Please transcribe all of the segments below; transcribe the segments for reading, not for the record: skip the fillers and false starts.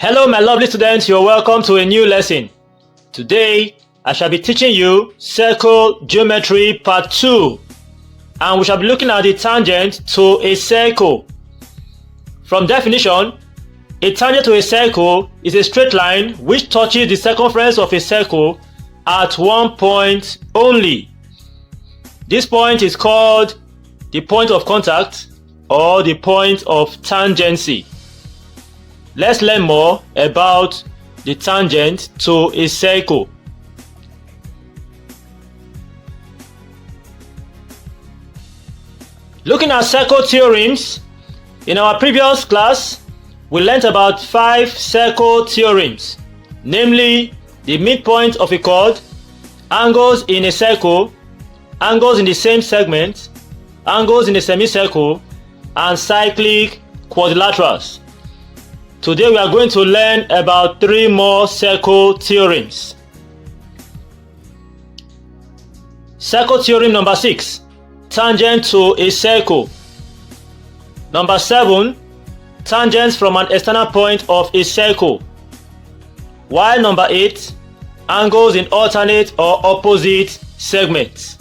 Hello my lovely students, you're welcome to a new lesson. Today, I shall be teaching you circle geometry part 2 and we shall be looking at the tangent to a circle. From definition, a tangent to a circle is a straight line which touches the circumference of a circle at one point only. This point is called the point of contact or the point of tangency. Let's learn more about the tangent to a circle. Looking at circle theorems, in our previous class, we learned about 5 circle theorems, namely the midpoint of a chord, angles in a circle, angles in the same segment, angles in a semicircle, and cyclic quadrilaterals. Today we are going to learn about 3 more circle theorems. Circle theorem number 6, tangent to a circle. Number 7, tangents from an external point of a circle. While number 8, angles in alternate or opposite segments.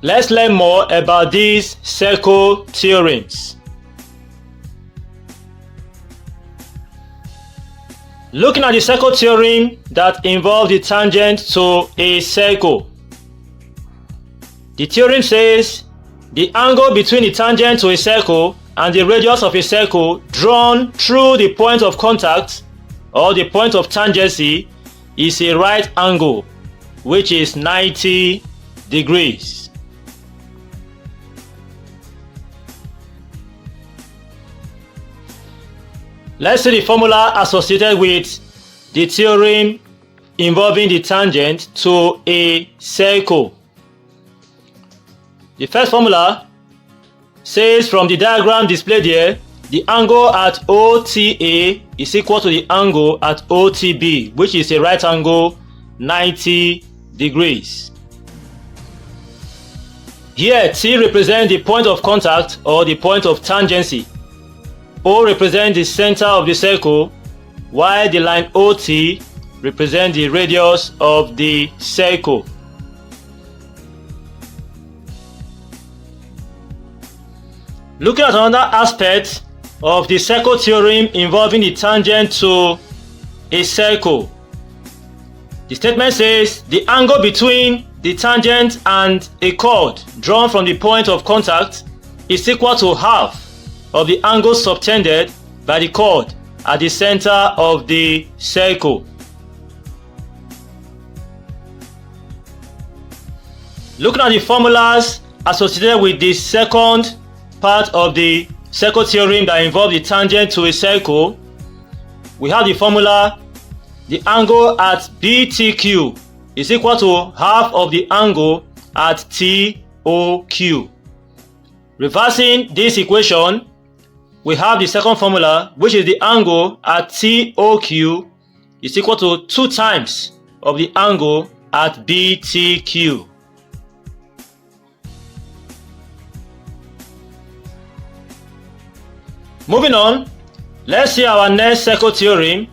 Let's learn more about these circle theorems. Looking at the circle theorem that involves the tangent to a circle. The theorem says the angle between the tangent to a circle and the radius of a circle drawn through the point of contact or the point of tangency is a right angle, which is 90 degrees. Let's see the formula associated with the theorem involving the tangent to a circle. The first formula says from the diagram displayed here, the angle at OTA is equal to the angle at OTB, which is a right angle 90 degrees. Here T represents the point of contact or the point of tangency. O represents the center of the circle, while the line OT represents the radius of the circle. Looking at another aspect of the circle theorem involving the tangent to a circle. The statement says the angle between the tangent and a chord drawn from the point of contact is equal to half of the angle subtended by the chord at the center of the circle. Looking at the formulas associated with the second part of the circle theorem that involves the tangent to a circle, we have the formula: the angle at BTQ is equal to half of the angle at TOQ. Reversing this equation, we have the second formula, which is the angle at TOQ is equal to 2 times of the angle at BTQ. Moving on, let's see our next circle theorem,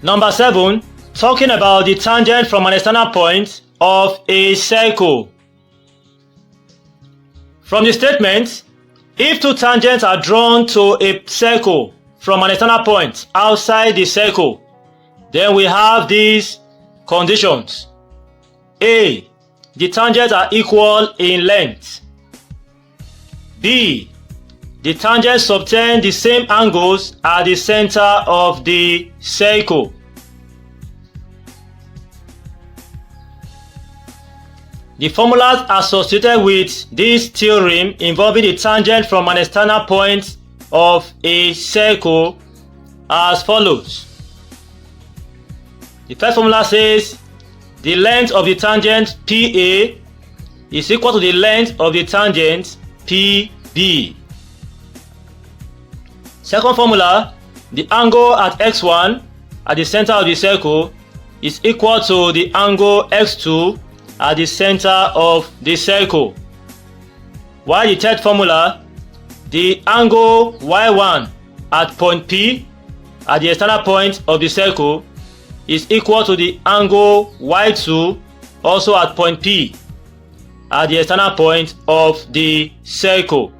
number 7, talking about the tangent from an external point of a circle. From the statement, if 2 tangents are drawn to a circle from an external point outside the circle, then we have these conditions. A, the tangents are equal in length. B, the tangents subtend the same angles at the center of the circle. The formulas associated with this theorem involving the tangent from an external point of a circle are as follows. The first formula says the length of the tangent PA is equal to the length of the tangent PB. Second formula, the angle at x1 at the center of the circle is equal to the angle x2 at the center of the circle. While the third formula, the angle y1 at point P at the external point of the circle is equal to the angle y2 also at point P at the external point of the circle.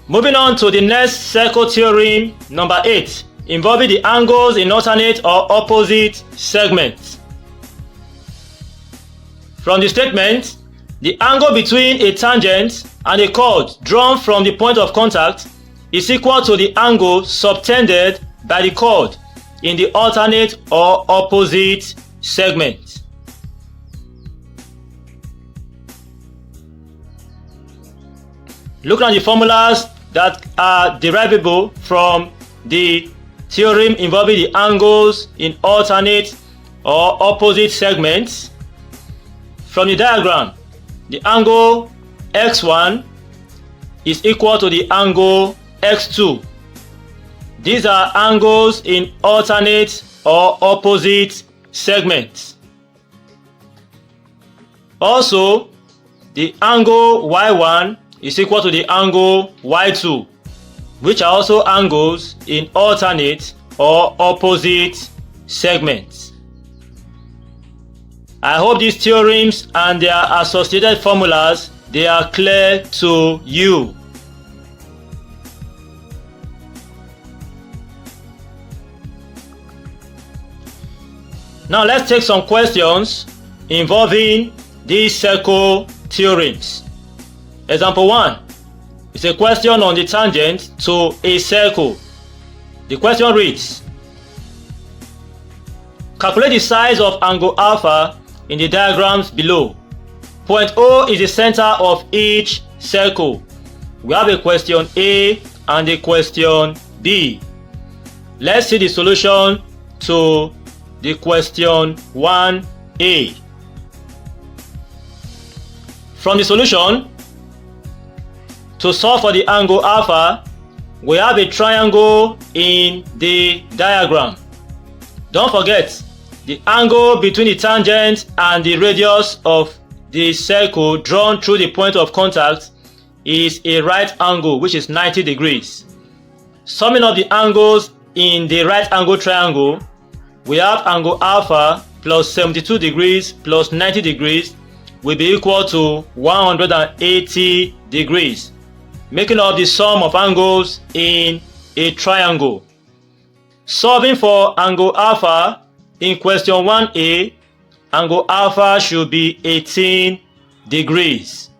Moving on to the next circle theorem, number 8, involving the angles in alternate or opposite segments. From the statement, the angle between a tangent and a chord drawn from the point of contact is equal to the angle subtended by the chord in the alternate or opposite segment. Looking at the formulas that are derivable from the theorem involving the angles in alternate or opposite segments. From the diagram, the angle x1 is equal to the angle x2. These are angles in alternate or opposite segments. Also, the angle y1 is equal to the angle y2, which are also angles in alternate or opposite segments. I hope these theorems and their associated formulas, they are clear to you. Now let's take some questions involving these circle theorems. Example 1 is a question on the tangent to a circle. The question reads, calculate the size of angle alpha in the diagrams below. Point O is the center of each circle. We have a question A and a question B. Let's see the solution to the question 1A. From the solution, to solve for the angle alpha, we have a triangle in the diagram. Don't forget, the angle between the tangent and the radius of the circle drawn through the point of contact is a right angle, which is 90 degrees. Summing up the angles in the right angle triangle, we have angle alpha plus 72 degrees plus 90 degrees will be equal to 180 degrees, making up the sum of angles in a triangle. Solving for angle alpha in question 1A, angle alpha should be 18 degrees.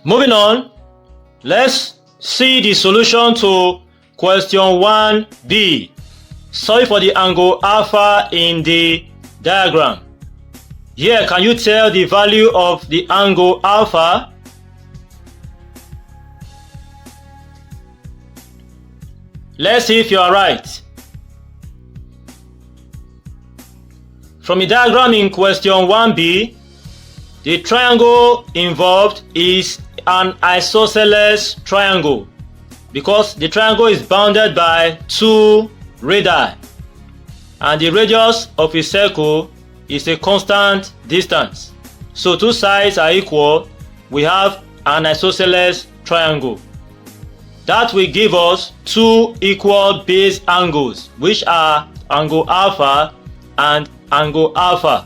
Moving on, let's see the solution to question 1B. Solve for the angle alpha in the diagram. Here, can you tell the value of the angle alpha? Let's see if you are right. From the diagram in question 1B, the triangle involved is an isosceles triangle because the triangle is bounded by two radii and the radius of a circle is a constant distance. So two sides are equal. We have an isosceles triangle. That will give us two equal base angles, which are angle alpha and angle alpha.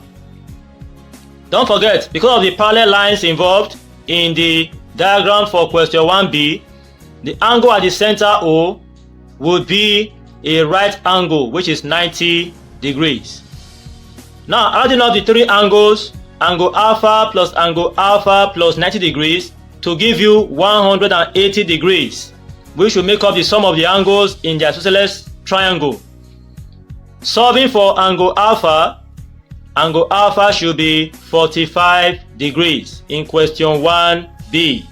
Don't forget, because of the parallel lines involved in the diagram for question 1B, the angle at the center O would be a right angle, which is 90 degrees. Now, adding up the three angles, angle alpha plus 90 degrees, to give you 180 degrees, which will make up the sum of the angles in the isosceles triangle. Solving for angle alpha should be 45 degrees in question 1B.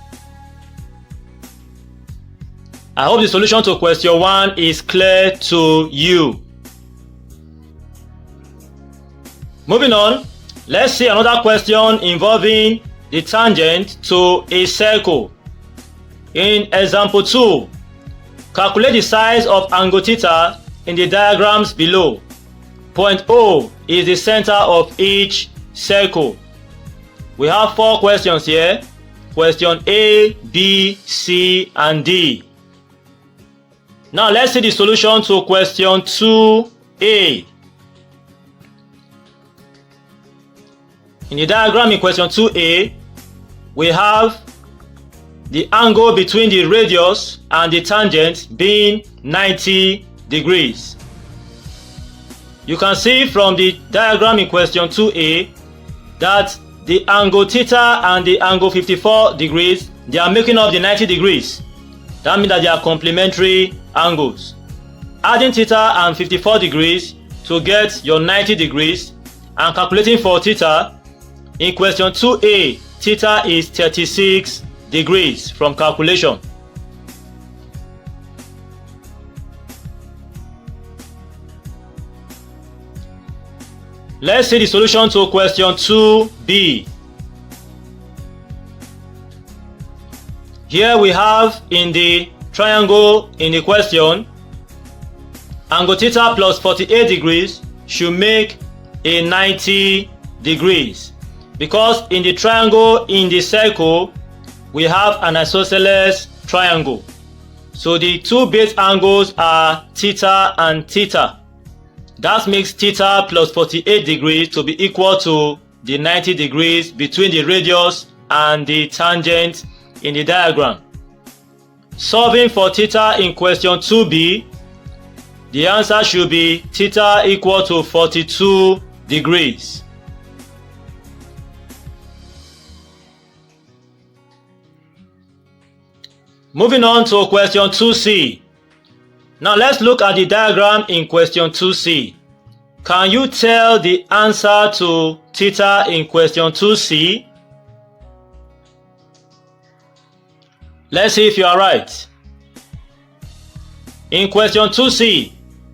I hope the solution to question 1 is clear to you. Moving on, let's see another question involving the tangent to a circle. In example 2, calculate the size of angle theta in the diagrams below. Point O is the center of each circle. We have 4 questions here. question A, B, C, and D. Now let's see the solution to question 2A. In the diagram in question 2A, we have the angle between the radius and the tangent being 90 degrees. You can see from the diagram in question 2A that the angle theta and the angle 54 degrees, they are making up the 90 degrees. That means that they are complementary angles. Adding theta and 54 degrees to get your 90 degrees and calculating for theta, in question 2A, theta is 36 degrees from calculation. Let's see the solution to question 2B. Here we have in the triangle in the question, angle theta plus 48 degrees should make a 90 degrees. Because in the triangle in the circle, we have an isosceles triangle. So the two base angles are theta and theta. That makes theta plus 48 degrees to be equal to the 90 degrees between the radius and the tangent in the diagram. Solving for theta in question 2B, the answer should be theta equal to 42 degrees. Moving on to question 2C. Now let's look at the diagram in question 2C. Can you tell the answer to theta in question 2C? Let's see if you are right. In question 2C,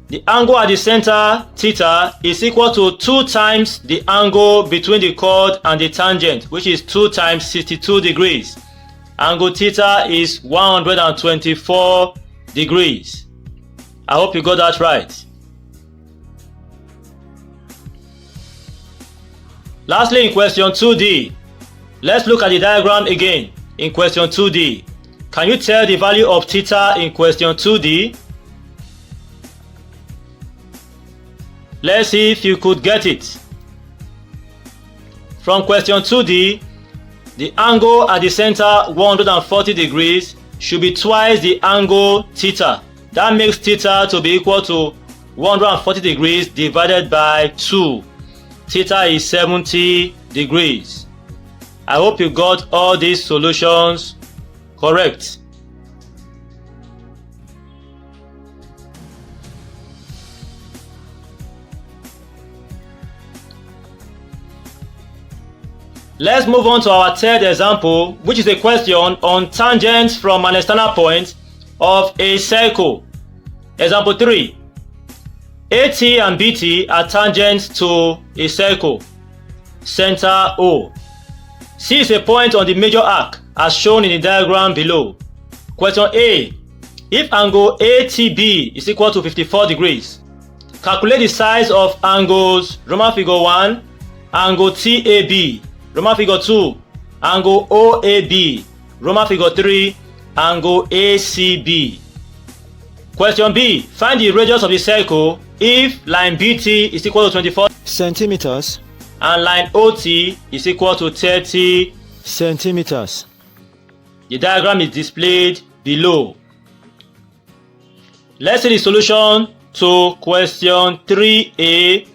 the angle at the center, theta, is equal to 2 times the angle between the chord and the tangent, which is 2 times 62 degrees. Angle theta is 124 degrees. I hope you got that right. Lastly, in question 2D, let's look at the diagram again. In question 2D, can you tell the value of theta in question 2D? Let's see if you could get it. From question 2D, the angle at the center 140 degrees should be twice the angle theta. That makes theta to be equal to 140 degrees divided by 2. Theta is 70 degrees. I hope you got all these solutions correct. Let's move on to our third example, which is a question on tangents from an external point of a circle. Example 3. AT and BT are tangents to a circle. Center O. C is a point on the major arc as shown in the diagram below. Question A. If angle ATB is equal to 54 degrees, calculate the size of angles Roman figure 1, angle TAB, Roman figure 2, angle OAB, Roman figure 3, angle ACB. Question B. Find the radius of the circle if line BT is equal to 24 centimeters and line OT is equal to 30 centimeters. The diagram is displayed below. Let's see the solution to question 3A,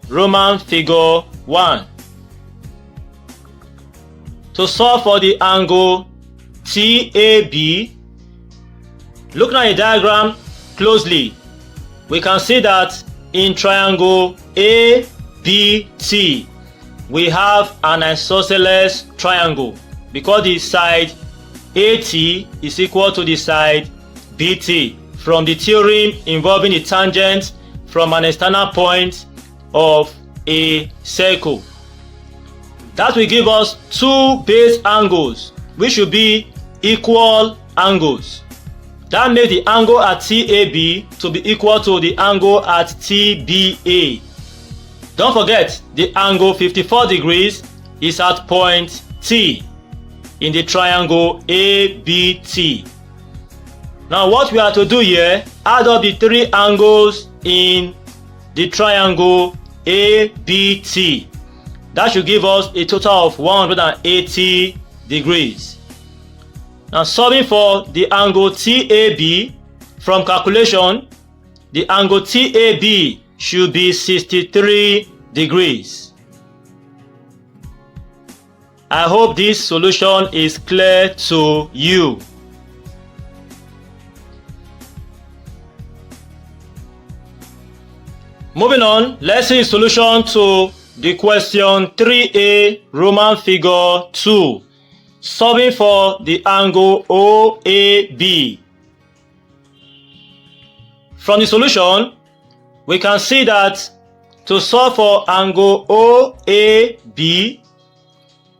Roman figure 1. To solve for the angle TAB, looking at the diagram closely, we can see that in triangle ABT, we have an isosceles triangle because the side AT is equal to the side BT from the theorem involving the tangent from an external point of a circle. That will give us two base angles, which should be equal angles. That makes the angle at TAB to be equal to the angle at TBA. Don't forget, the angle 54 degrees is at point T. in the triangle ABT. Now what we are to do here, add up the 3 angles in the triangle ABT. That should give us a total of 180 degrees. Now solving for the angle TAB, from calculation, the angle TAB should be 63 degrees. I hope this solution is clear to you. Moving on, let's see the solution to the question 3A, Roman figure 2, solving for the angle OAB. From the solution, we can see that to solve for angle OAB,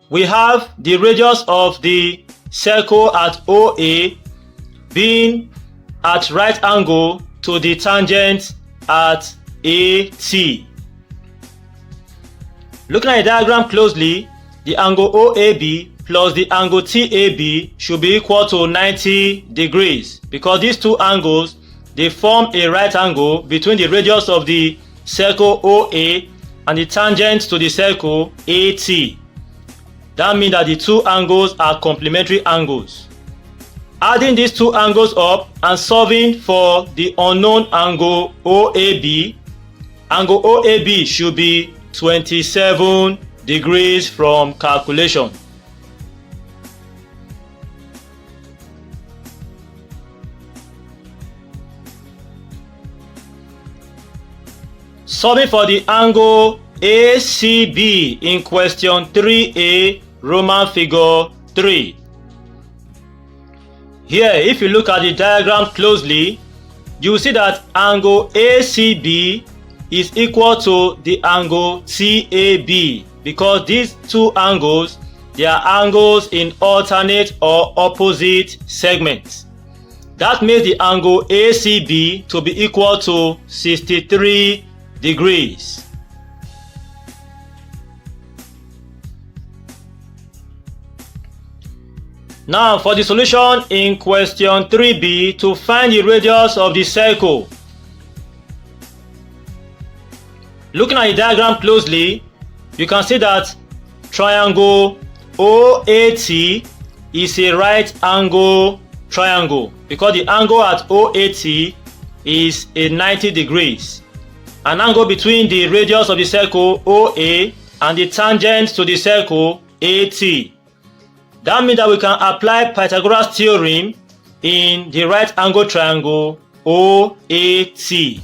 we have the radius of the circle at OA being at right angle to the tangent at AT. Looking at the diagram closely, the angle OAB plus the angle TAB should be equal to 90 degrees because these two angles, they form a right angle between the radius of the circle OA and the tangent to the circle AT. That means that the two angles are complementary angles. Adding these two angles up and solving for the unknown angle OAB, angle OAB should be 27 degrees from calculation. Solving for the angle ACB in question 3A, Roman figure 3. Here, if you look at the diagram closely, you will see that angle ACB is equal to the angle TAB because these two angles, they are angles in alternate or opposite segments. That makes the angle ACB to be equal to 63 degrees. Now for the solution in question 3B, to find the radius of the circle. Looking at the diagram closely, you can see that triangle OAT is a right angle triangle because the angle at OAT is a 90 degrees. An angle between the radius of the circle OA and the tangent to the circle AT. That means that we can apply Pythagoras theorem in the right angle triangle OAT.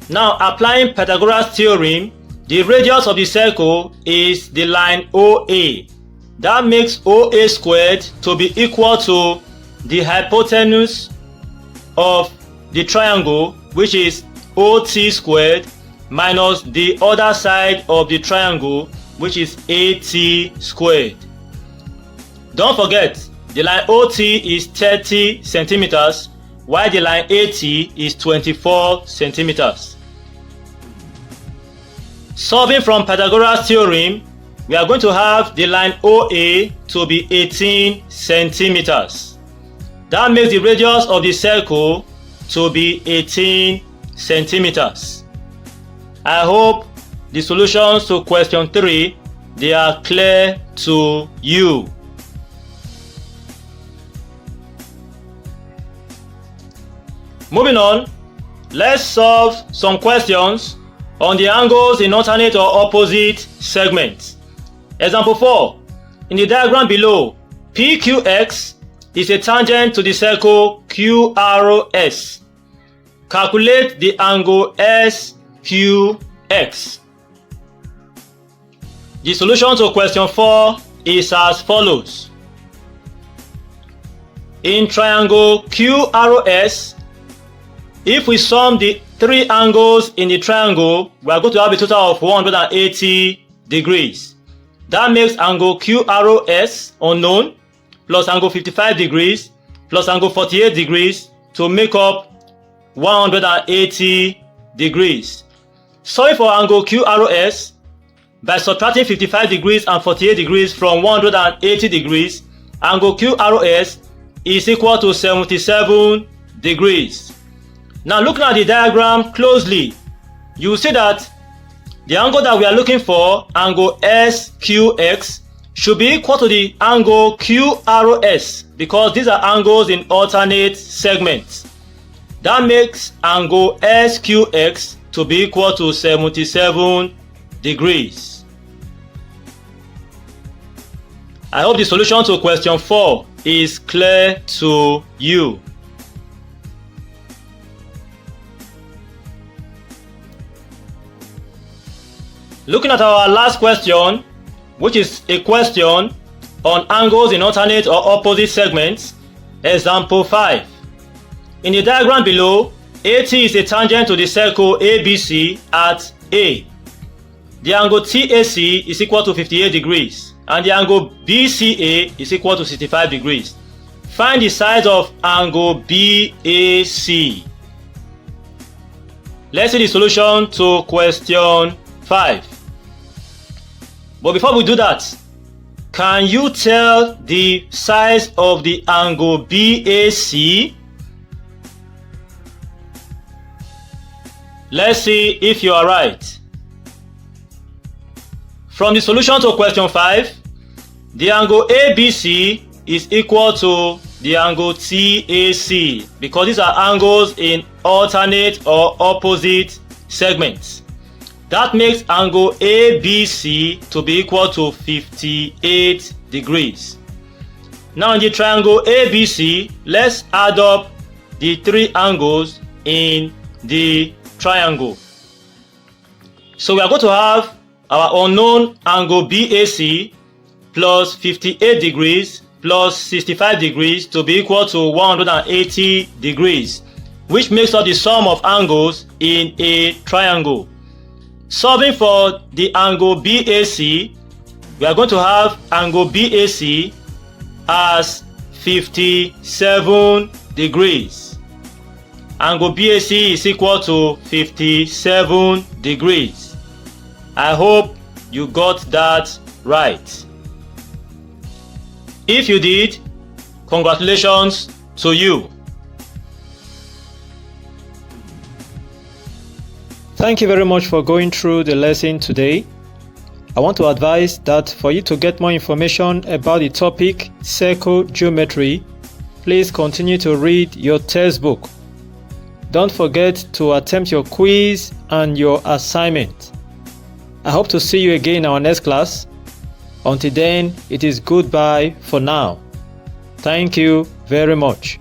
Now applying Pythagoras theorem, the radius of the circle is the line OA. That makes OA squared to be equal to the hypotenuse of the triangle, which is OT squared, minus the other side of the triangle, which is AT squared. Don't forget, the line OT is 30 centimeters, while the line AT is 24 centimeters. Solving from Pythagoras theorem, we are going to have the line OA to be 18 centimeters. That makes the radius of the circle to be 18 centimeters. I hope the solutions to question 3, they are clear to you. Moving on, let's solve some questions on the angles in alternate or opposite segments. Example 4. In the diagram below, PQX is a tangent to the circle QRS. Calculate the angle SQX. The solution to question 4 is as follows. In triangle QRS, if we sum the 3 angles in the triangle, we are going to have a total of 180 degrees. That makes angle QRS unknown, plus angle 55 degrees, plus angle 48 degrees to make up 180 degrees. Solving for angle QRS, by subtracting 55 degrees and 48 degrees from 180 degrees, angle QROS is equal to 77 degrees. Now looking at the diagram closely, you will see that the angle that we are looking for, angle SQX, should be equal to the angle QROS because these are angles in alternate segments. That makes angle SQX to be equal to 77 degrees. I hope the solution to question 4 is clear to you. Looking at our last question, which is a question on angles in alternate or opposite segments, example 5. In the diagram below, AT is a tangent to the circle ABC at A. The angle TAC is equal to 58 degrees and the angle BCA is equal to 65 degrees. Find the sides of angle BAC. Let's see the solution to question 5. But before we do that, can you tell the size of the angle BAC? Let's see if you are right. From the solution to question 5, the angle ABC is equal to the angle TAC because these are angles in alternate or opposite segments. That makes angle ABC to be equal to 58 degrees. Now in the triangle ABC, let's add up the three angles in the triangle. So we are going to have our unknown angle BAC plus 58 degrees plus 65 degrees to be equal to 180 degrees, which makes up the sum of angles in a triangle. Solving for the angle BAC, we are going to have angle BAC as 57 degrees. Angle BAC is equal to 57 degrees. I hope you got that right. If you did, congratulations to you. Thank you very much for going through the lesson today. I want to advise that for you to get more information about the topic circle geometry, please continue to read your textbook. Don't forget to attempt your quiz and your assignment. I hope to see you again in our next class. Until then, it is goodbye for now. Thank you very much.